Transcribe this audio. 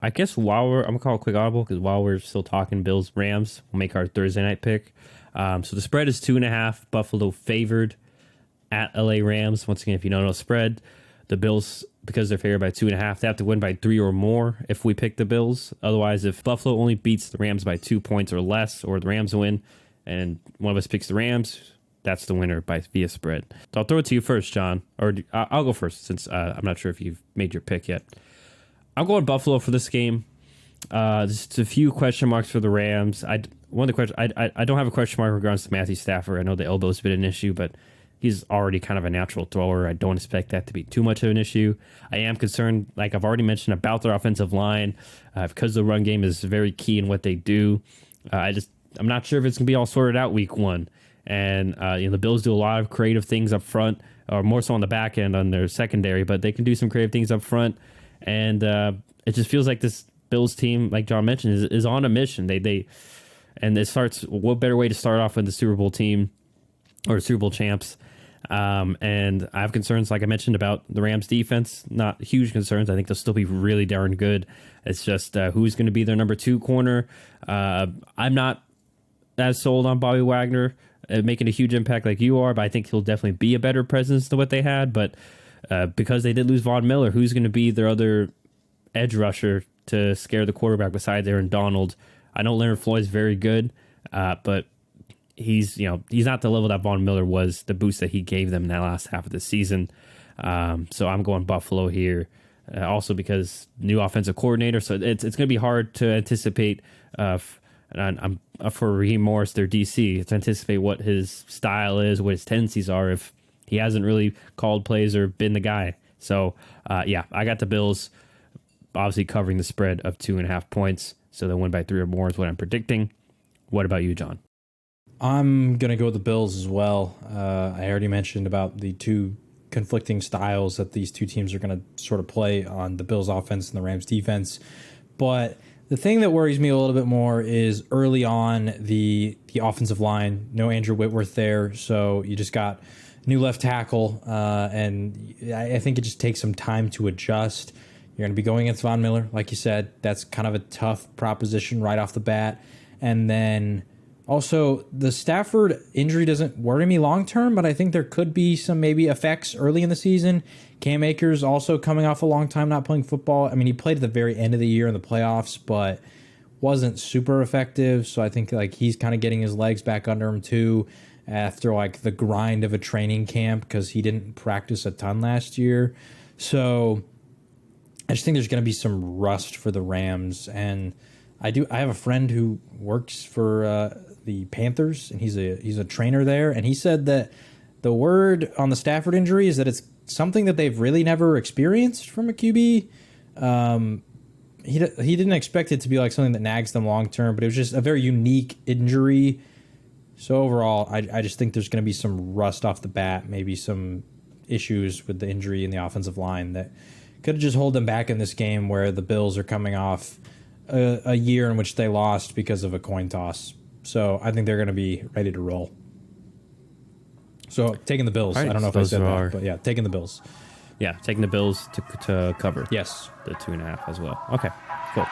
I guess I'm gonna call it a quick audible because while we're still talking Bills Rams, we'll make our Thursday night pick. So the spread is 2.5. Buffalo favored at LA Rams. Once again, if you don't know spread, the Bills, because they're favored by 2.5, they have to win by 3 or more if we pick the Bills. Otherwise, if Buffalo only beats the Rams by 2 points or less, or the Rams win, and one of us picks the Rams, that's the winner by via spread. So I'll throw it to you first, John, or I'll go first since I'm not sure if you've made your pick yet. I'm going Buffalo for this game. Just a few question marks for the Rams. I don't have a question mark regards to Matthew Stafford. I know the elbow's been an issue, but he's already kind of a natural thrower. I don't expect that to be too much of an issue. I am concerned, like I've already mentioned, about their offensive line because the run game is very key in what they do. I'm not sure if it's gonna be all sorted out week one. And the Bills do a lot of creative things up front, or more so on the back end on their secondary, but they can do some creative things up front. And it just feels like this Bills team, like John mentioned, is on a mission. And it starts. What better way to start off with the Super Bowl team or Super Bowl champs? And I have concerns, like I mentioned, about the Rams defense. Not huge concerns. I think they'll still be really darn good. It's just who's going to be their number 2 corner. I'm not as sold on Bobby Wagner making a huge impact like you are, but I think he'll definitely be a better presence than what they had. But because they did lose Von Miller, who's going to be their other edge rusher to scare the quarterback besides Aaron Donald? I know Leonard Floyd's very good, but he's not the level that Von Miller was, the boost that he gave them in that last half of the season. So I'm going Buffalo here. Also because new offensive coordinator, so it's going to be hard to anticipate. And I'm for Raheem Morris, their DC, to anticipate what his style is, what his tendencies are if he hasn't really called plays or been the guy. So I got the Bills obviously covering the spread of 2.5 points. So they'll win by 3 or more is what I'm predicting. What about you, John? I'm going to go with the Bills as well. I already mentioned about the two conflicting styles that these two teams are going to sort of play on the Bills offense and the Rams defense. But the thing that worries me a little bit more is early on the offensive line. No Andrew Whitworth there, so you just got new left tackle, and I think it just takes some time to adjust. You're going to be going against Von Miller, like you said. That's kind of a tough proposition right off the bat. And then also the Stafford injury doesn't worry me long term, but I think there could be some maybe effects early in the season. Cam Akers also coming off a long time not playing football. I mean, he played at the very end of the year in the playoffs, but wasn't super effective. So I think like he's kind of getting his legs back under him too after like the grind of a training camp because he didn't practice a ton last year. So I just think there's going to be some rust for the Rams. And I have a friend who works for the Panthers, and he's a trainer there, and he said that the word on the Stafford injury is that it's something that they've really never experienced from a QB. He didn't expect it to be like something that nags them long term, but it was just a very unique injury. So overall, I just think there's going to be some rust off the bat, maybe some issues with the injury in the offensive line that could have just hold them back in this game where the Bills are coming off a year in which they lost because of a coin toss. So I think they're going to be ready to roll. So taking the Bills. Right, I don't know if I said that, but yeah, taking the Bills. Yeah, taking the Bills to cover. Yes. The 2.5 as well. Okay, cool.